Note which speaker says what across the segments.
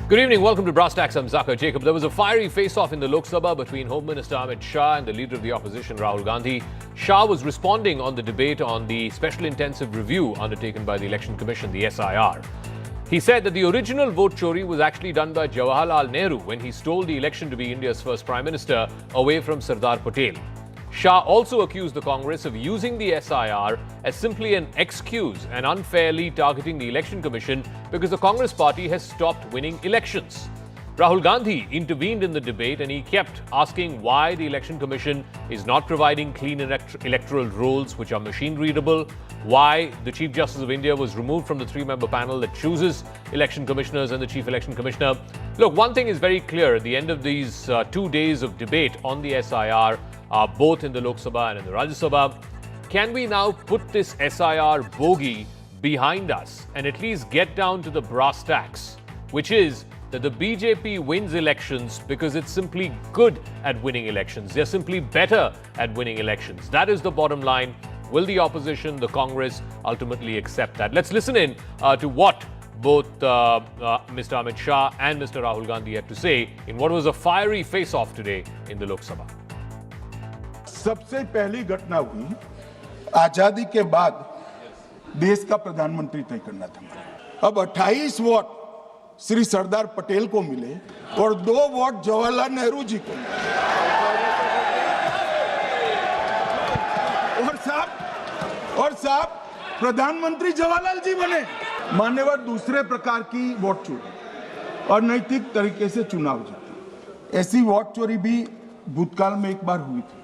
Speaker 1: Good evening. Welcome to Brass Tacks. I'm Zakir Jacob. There was a fiery face-off in the Lok Sabha between Home Minister Amit Shah and the leader of the opposition, Rahul Gandhi. Shah was responding on the debate on the special intensive review undertaken by the Election Commission, the S.I.R. He said that the original vote chori was actually done by Jawaharlal Nehru when he stole the election to be India's first Prime Minister away from Sardar Patel. Shah also accused the Congress of using the S.I.R. as simply an excuse and unfairly targeting the Election Commission because the Congress party has stopped winning elections. Rahul Gandhi intervened in the debate and he kept asking why the Election Commission is not providing clean electoral rolls which are machine-readable, why the Chief Justice of India was removed from the three-member panel that chooses election commissioners and the Chief Election Commissioner. Look, one thing is very clear at the end of these 2 days of debate on the S.I.R., both in the Lok Sabha and in the Rajya Sabha, can we now put this S.I.R. bogey behind us and at least get down to the brass tacks, which is that the BJP wins elections because it's simply good at winning elections. They're simply better at winning elections. That is the bottom line. Will the opposition, the Congress, ultimately accept that? Let's listen in to what both Mr. Amit Shah and Mr. Rahul Gandhi had to say in what was a fiery face-off today in the Lok Sabha.
Speaker 2: सबसे पहली घटना हुई आजादी के बाद देश का प्रधानमंत्री तय करना था। अब 28 वोट श्री सरदार पटेल को मिले और 2 वोट जवाहरलाल नेहरू जी को मिले। और साहब प्रधानमंत्री जवाहरलाल जी बने। मान्यवर दूसरे प्रकार की वोट चोरी और नैतिक तरीके से चुनाव जीता। ऐसी वोट चोरी भी भूतकाल में एक बार हुई थी।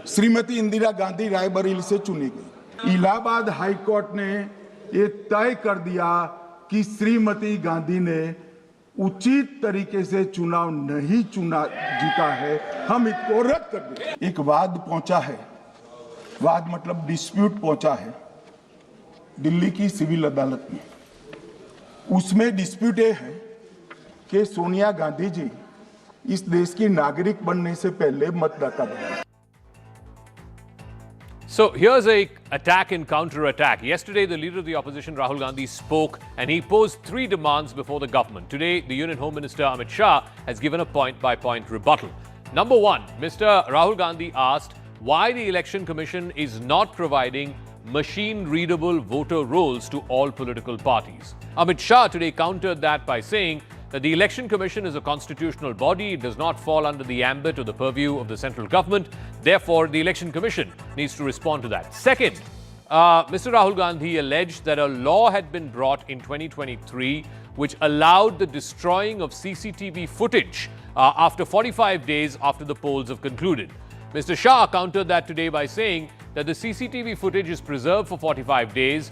Speaker 2: श्रीमती इंदिरा गांधी रायबरेली से चुनी गई। इलाहाबाद हाई कोर्ट ने ये तय कर दिया कि श्रीमती गांधी ने उचित तरीके से चुनाव नहीं जीता है, हम इसको रद्द कर दें। एक वाद पहुंचा है, वाद मतलब डिस्प्यूट पहुंचा है दिल्ली की सिविल अदालत में। उसमें डिस्प्यूट ये है कि सोनिया गांधी जी इस देश की नागरिक बनने से पहले मतदाता बने।
Speaker 1: So here's a attack and counter-attack. Yesterday, the leader of the opposition, Rahul Gandhi, spoke and he posed 3 demands before the government. Today, the Union Home Minister, Amit Shah, has given a point-by-point rebuttal. Number 1, Mr. Rahul Gandhi asked why the Election Commission is not providing machine-readable voter rolls to all political parties. Amit Shah today countered that by saying that the Election Commission is a constitutional body. It does not fall under the ambit or the purview of the central government. Therefore, the Election Commission needs to respond to that. Second, Mr. Rahul Gandhi alleged that a law had been brought in 2023 which allowed the destroying of CCTV footage after 45 days after the polls have concluded. Mr. Shah countered that today by saying that the CCTV footage is preserved for 45 days.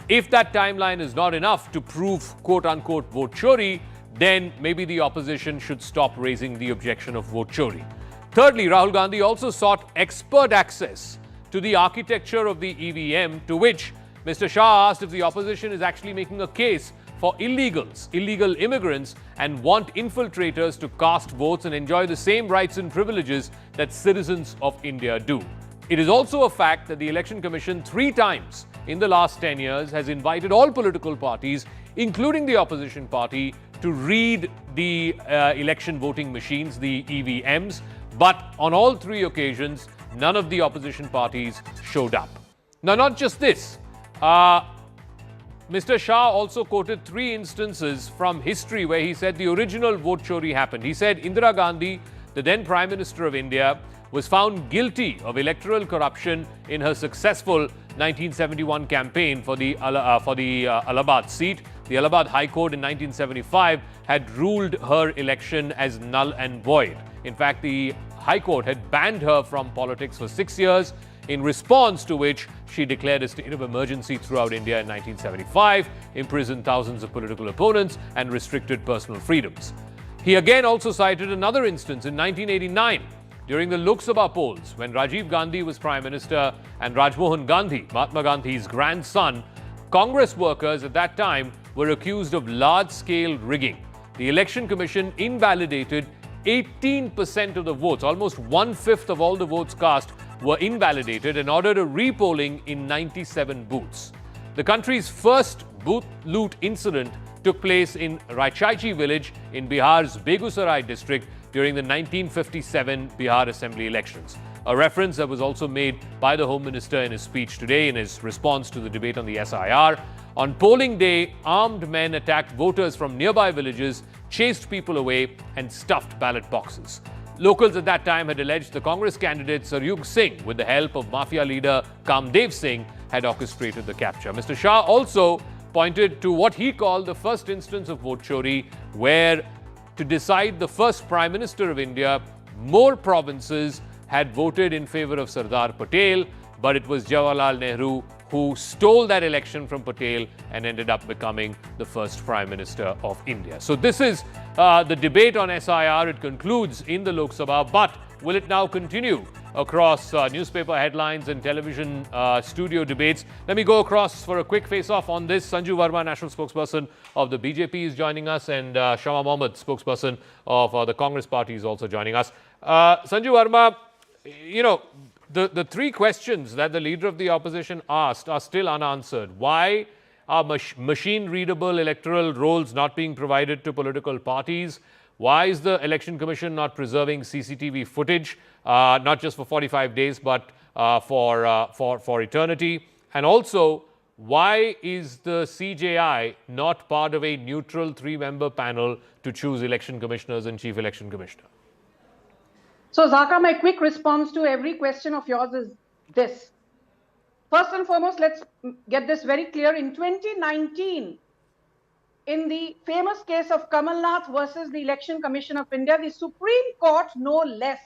Speaker 1: If that timeline is not enough to prove quote-unquote vote chori, then maybe the opposition should stop raising the objection of vote chori. Thirdly, Rahul Gandhi also sought expert access to the architecture of the EVM, to which Mr. Shah asked if the opposition is actually making a case for illegals, illegal immigrants, and want infiltrators to cast votes and enjoy the same rights and privileges that citizens of India do. It is also a fact that the Election Commission 3 times in the last 10 years has invited all political parties, including the opposition party, to read the election voting machines, the EVMs, but on all 3 occasions, none of the opposition parties showed up. Now, not just this, Mr. Shah also quoted 3 instances from history where he said the original vote chori happened. He said Indira Gandhi, the then Prime Minister of India, was found guilty of electoral corruption in her successful 1971 campaign for the Allahabad seat. The Allahabad High Court in 1975 had ruled her election as null and void. In fact, the High Court had banned her from politics for 6 years, in response to which she declared a state of emergency throughout India in 1975, imprisoned thousands of political opponents, and restricted personal freedoms. He again also cited another instance in 1989, during the Lok Sabha polls, when Rajiv Gandhi was Prime Minister and Rajmohan Gandhi, Mahatma Gandhi's grandson, Congress workers at that time were accused of large-scale rigging. The Election Commission invalidated 18% of the votes. Almost 1/5 of all the votes cast were invalidated and ordered a repolling in 97 booths. The country's first booth loot incident took place in Raichaiji village in Bihar's Begusarai district during the 1957 Bihar Assembly elections. A reference that was also made by the Home Minister in his speech today in his response to the debate on the S.I.R. On polling day, armed men attacked voters from nearby villages, chased people away and stuffed ballot boxes. Locals at that time had alleged the Congress candidate Saryug Singh, with the help of mafia leader Kamdev Singh, had orchestrated the capture. Mr. Shah also pointed to what he called the first instance of vote chori, where to decide the first Prime Minister of India, more provinces had voted in favor of Sardar Patel, but it was Jawaharlal Nehru who stole that election from Patel and ended up becoming the first Prime Minister of India. So this is the debate on S.I.R. It concludes in the Lok Sabha, but will it now continue across newspaper headlines and television studio debates? Let me go across for a quick face-off on this. Sanju Verma, national spokesperson of the BJP, is joining us, and Shama Mohammed, spokesperson of the Congress party, is also joining us. Sanju Verma, you know, the three questions that the leader of the opposition asked are still unanswered. Why are machine-readable electoral rolls not being provided to political parties? Why is the Election Commission not preserving CCTV footage, not just for 45 days, but for eternity? And also, why is the CJI not part of a neutral three-member panel to choose election commissioners and chief election commissioner?
Speaker 3: So, Zaka, my quick response to every question of yours is this. First and foremost, let's get this very clear. In 2019, in the famous case of Kamal Nath versus the Election Commission of India, the Supreme Court, no less,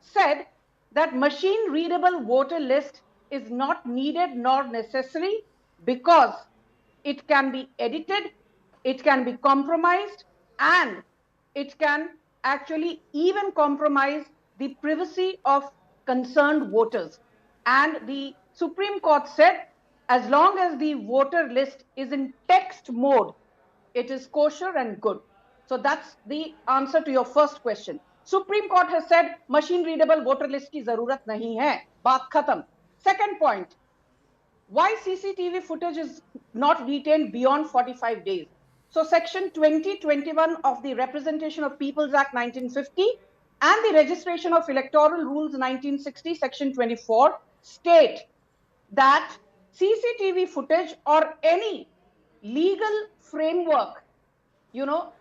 Speaker 3: said that machine-readable voter list is not needed nor necessary because it can be edited, it can be compromised, and it can actually even compromise the privacy of concerned voters. And the Supreme Court said, as long as the voter list is in text mode, it is kosher and good. So that's the answer to your first question. Supreme Court has said, machine readable voter list ki zarurat nahi hai. Baat khatam. Second point, why CCTV footage is not retained beyond 45 days? So Section 2021 of the Representation of Peoples Act 1950 and the Registration of Electoral Rules 1960, Section 24, state that CCTV footage or any legal framework,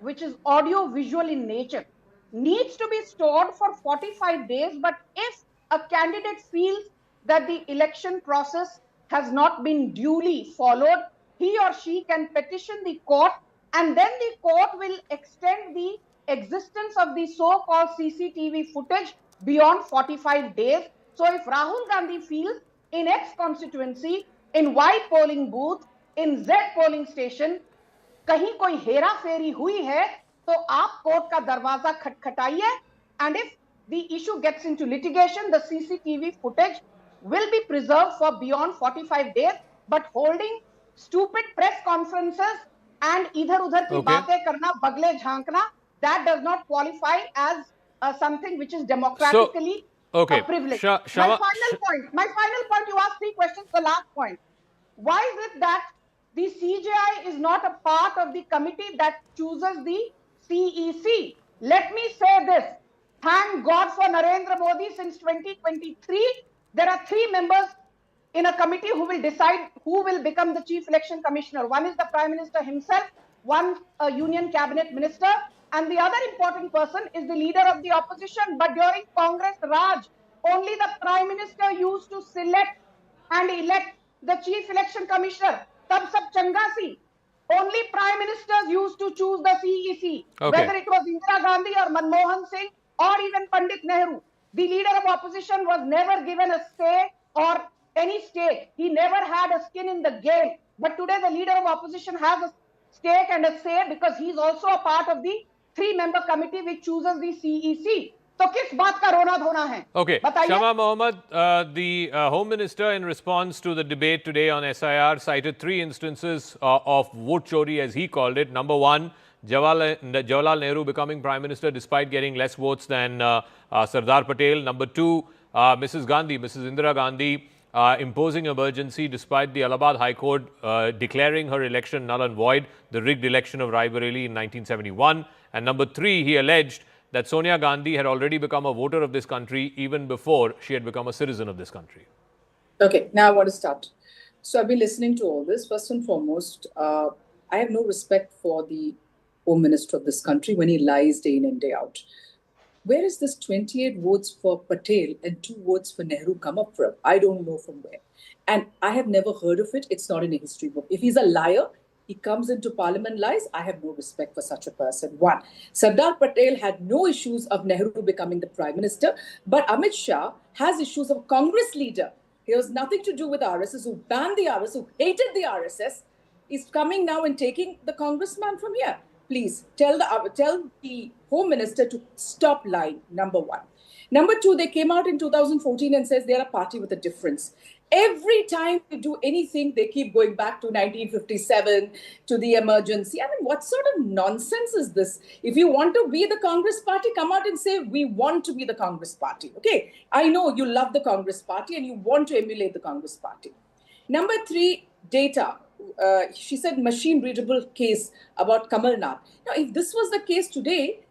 Speaker 3: which is audio visual in nature, needs to be stored for 45 days. But if a candidate feels that the election process has not been duly followed, he or she can petition the court, and then the court will extend the existence of the so-called CCTV footage beyond 45 days. So if Rahul Gandhi feels in X constituency, in Y polling booth, in Z polling station, कहीं कोई हेरा फेरी हुई है, तो आप court का दरवाजा खटखटाइए, and if the issue gets into litigation, the CCTV footage will be preserved for beyond 45 days. But holding stupid press conferences and इधर-उधर की बातें करना, बगले झांकना, that does not qualify as something which is democratically a privilege. My final point, you asked three questions, the last point. Why is it that the CJI is not a part of the committee that chooses the CEC? Let me say this. Thank God for Narendra Modi. Since 2023, there are three members in a committee who will decide who will become the chief election commissioner. One is the Prime Minister himself, one a union cabinet minister, and the other important person is the leader of the opposition. But during Congress Raj, only the Prime Minister used to select and elect the chief election commissioner. Tab sab changa si. Only prime ministers used to choose the CEC, whether it was Indira Gandhi or Manmohan Singh or even Pandit Nehru. The leader of opposition was never given a say or any stake. He never had a skin in the game. But today the leader of opposition has a stake and a say because he is also a part of the three-member committee which chooses the CEC. तो किस बात का रोना धोना है?
Speaker 1: Okay, Shama Mohammed, the Home Minister, in response to the debate today on S.I.R, cited three instances of vote chori, as he called it. Number one, Jawaharlal Nehru becoming Prime Minister despite getting less votes than Sardar Patel. Number two, Mrs. Indira Gandhi imposing emergency despite the Allahabad High Court declaring her election null and void, the rigged election of Raebareli in 1971. And number 3, he alleged that Sonia Gandhi had already become a voter of this country even before she had become a citizen of this country.
Speaker 4: Okay, now I want to start. So I've been listening to all this. First and foremost, I have no respect for the Home Minister of this country when he lies day in and day out. Where is this 28 votes for Patel and 2 votes for Nehru come up from? I don't know from where. And I have never heard of it. It's not in a history book. If he's a liar, he comes into parliament lies. I have no respect for such a person. 1. Sardar Patel had no issues of Nehru becoming the Prime Minister, but Amit Shah has issues of Congress leader. He has nothing to do with RSS, who banned the RSS, who hated the RSS, is coming now and taking the congressman from here. Please tell the Home Minister to stop lying, number 1. Number 2, they came out in 2014 and says they're a party with a difference. Every time we do anything, they keep going back to 1957, to the emergency. I mean, what sort of nonsense is this? If you want to be the Congress party, come out and say, we want to be the Congress party. Okay, I know you love the Congress party and you want to emulate the Congress party. Number 3, data. She said machine-readable case about Kamal Nath. Now, if this was the case today,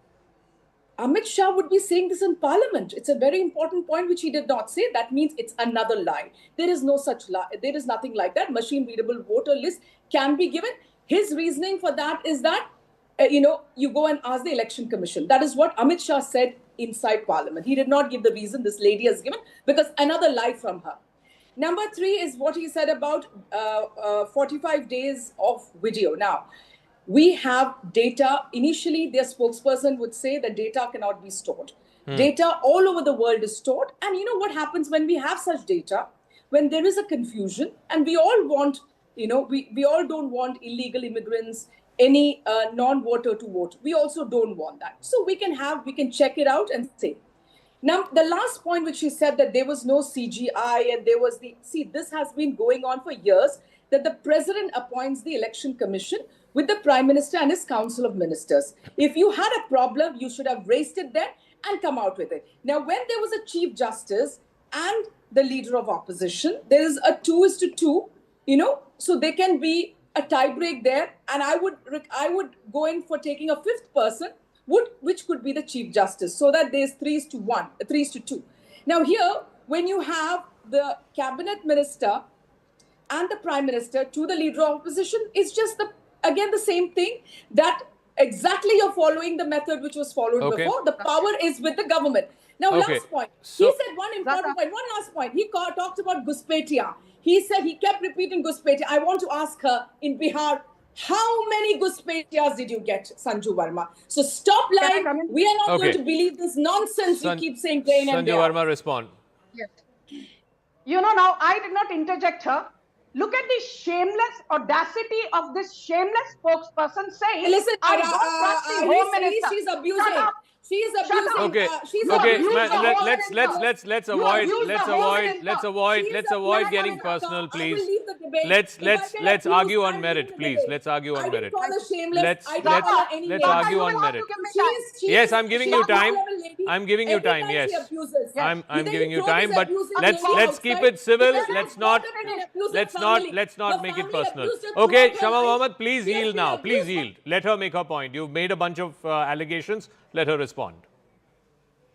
Speaker 4: Amit Shah would be saying this in Parliament. It's a very important point which he did not say. That means it's another lie. There is no such lie. There is nothing like that. Machine-readable voter list can be given. His reasoning for that is that, you go and ask the Election Commission. That is what Amit Shah said inside Parliament. He did not give the reason this lady has given because another lie from her. Number 3 is what he said about 45 days of video. Now, we have data. Initially, their spokesperson would say that data cannot be stored. Data all over the world is stored. And you know what happens when we have such data? When there is a confusion and we all want, we all don't want illegal immigrants, any non-voter to vote. We also don't want that. So we can check it out and say. Now, the last point which he said that there was no CGI and there was this has been going on for years, that the president appoints the election commission with the prime minister and his council of ministers. If you had a problem, you should have raised it there and come out with it. Now, when there was a chief justice and the leader of opposition, there is a 2:2, so there can be a tie break there. And I would go in for taking a 5th person, which could be the chief justice, so that there's 3:2. Now here, when you have the cabinet minister and the prime minister to the leader of opposition, it's just the same thing, that exactly you're following the method which was followed before. The power is with the government. Now, last point. He said one important point, one last point. He talked about Guspetiya. He said he kept repeating Guspetiya. I want to ask her in Bihar, how many Guspetiyas did you get, Sanju Verma? So stop lying. We are not going to believe this nonsense you keep saying day in and day out.
Speaker 1: Sanju Verma, respond.
Speaker 3: Yes. Now I did not interject her. Look at the shameless audacity of this shameless spokesperson saying,
Speaker 4: listen,
Speaker 3: I don't trust the Home Minister.
Speaker 4: She's abusing. She is abusing.
Speaker 1: Okay. Let's avoid getting personal, please. Let's argue on merit, please. Let's argue on merit. Let's argue on merit. Yes, I'm giving you time. I'm giving you time. Yes, I'm giving you time. But let's keep it civil. Let's not make it personal. Okay, Shama Mohammed, please yield now. Please yield. Let her make her point. You've made a bunch of allegations. Let her respond.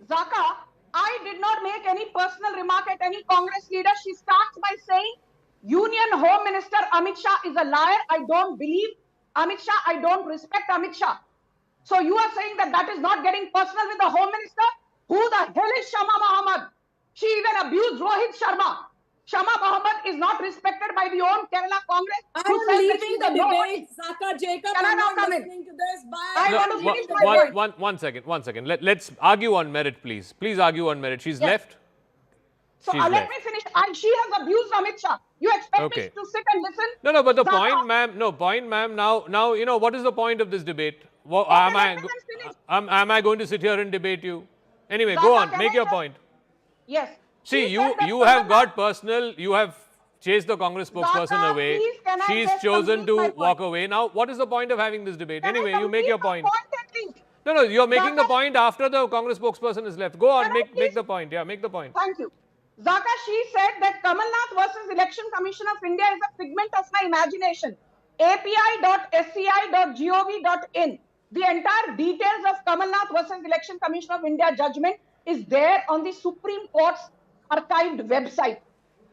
Speaker 3: Zaka, I did not make any personal remark at any Congress leader. She starts by saying, Union Home Minister Amit Shah is a liar. I don't believe Amit Shah. I don't respect Amit Shah. So you are saying that is not getting personal with the Home Minister? Who the hell is Shama Mohammed? She even abused Rohit Sharma. Shama Mohammed is not respected by the own Kerala Congress.
Speaker 4: I'm leaving the debate. Zaka Jacob,
Speaker 3: Can I
Speaker 4: I'm
Speaker 3: now
Speaker 4: not
Speaker 3: come in?
Speaker 4: listening to this. Bye.
Speaker 3: I want to finish my point.
Speaker 1: One second. Let's argue on merit, please. Please argue on merit. She's left.
Speaker 3: So let me finish. She has abused Amit Shah. You expect me to sit and listen?
Speaker 1: No, but the point, ma'am. Now, what is the point of this debate? Am I going to sit here and debate you? Anyway, go on. Make your point.
Speaker 3: Yes.
Speaker 1: See, you have got personal. You have chased the Congress spokesperson away. She's chosen to walk away. Now, what is the point of having this debate? Anyway, you make your point. No, you're making the point after the Congress spokesperson is left. Go on, make the point. Yeah, make the point.
Speaker 3: Thank you. Zaka, she said that Kamal Nath versus Election Commission of India is a figment of my imagination. api.sci.gov.in. The entire details of Kamal Nath versus Election Commission of India judgment is there on the Supreme Court's archived website.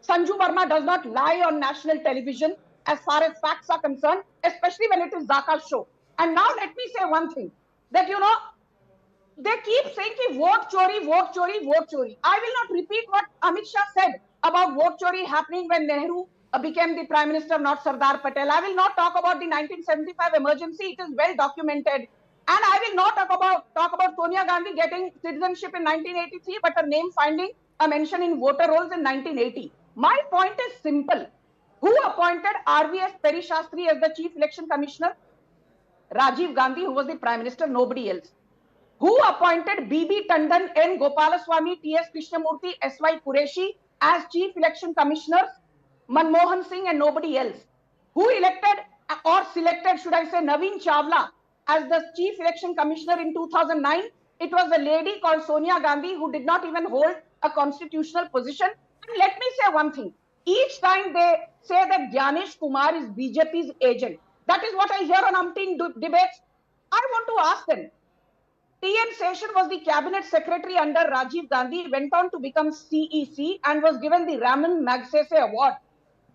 Speaker 3: Sanju Verma does not lie on national television as far as facts are concerned, especially when it is Zaka's show. And now let me say one thing, that they keep saying ki vote chori, vote chori, vote chori. I will not repeat what Amit Shah said about vote chori happening when Nehru became the Prime Minister, not Sardar Patel. I will not talk about the 1975 emergency. It is well documented. And I will not talk about Sonia Gandhi getting citizenship in 1983, but her name finding a mention in voter rolls in 1980. My point is simple. Who appointed RVS Peri Shastri as the Chief Election Commissioner? Rajiv Gandhi, who was the Prime Minister, nobody else. Who appointed B.B. Tandon, N. Gopalaswamy, T.S. Krishnamurthy, S.Y. Qureshi as Chief Election Commissioners? Manmohan Singh and nobody else. Who elected or selected, should I say, Naveen Chawla as the Chief Election Commissioner in 2009? It was a lady called Sonia Gandhi who did not even hold a constitutional position. And let me say one thing. Each time they say that Gyanesh Kumar is BJP's agent, that is what I hear on umpteen debates. I want to ask them, T.N. Seshan was the cabinet secretary under Rajiv Gandhi, went on to become CEC and was given the Raman Magsaysay Award.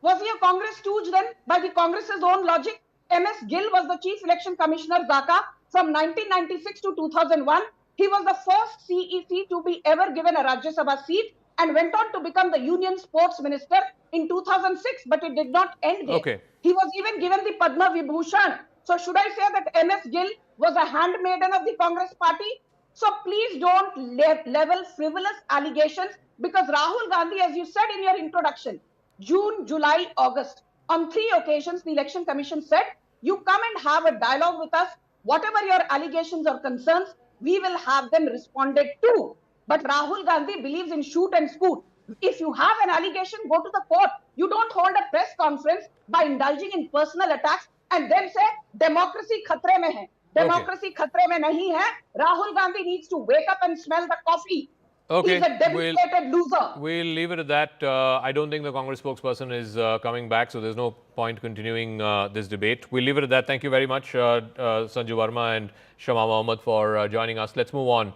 Speaker 3: Was he a Congress stooge then? By the Congress's own logic, M.S. Gill was the Chief Election Commissioner, Dhaka, from 1996 to 2001. He was the first CEC to be ever given a Rajya Sabha seat and went on to become the Union Sports Minister in 2006, but it did not end there.
Speaker 1: Okay.
Speaker 3: He was even given the Padma Vibhushan. So should I say that M.S. Gill was a handmaiden of the Congress party? So please don't level frivolous allegations, because Rahul Gandhi, as you said in your introduction, June, July, August, on 3 occasions, the Election Commission said, you come and have a dialogue with us. Whatever your allegations or concerns, we will have them responded to. But Rahul Gandhi believes in shoot and scoot. If you have an allegation, go to the court. You don't hold a press conference by indulging in personal attacks and then say, democracy khatre mein hai. Democracy khatre mein nahi hai. Rahul Gandhi needs to wake up and smell the coffee.
Speaker 1: Okay,
Speaker 3: He's a devastated loser.
Speaker 1: We'll leave it at that. I don't think the Congress spokesperson is coming back, so there's no point continuing this debate. We'll leave it at that. Thank you very much, Sanju Verma and Shama Mohammed, for joining us. Let's move on.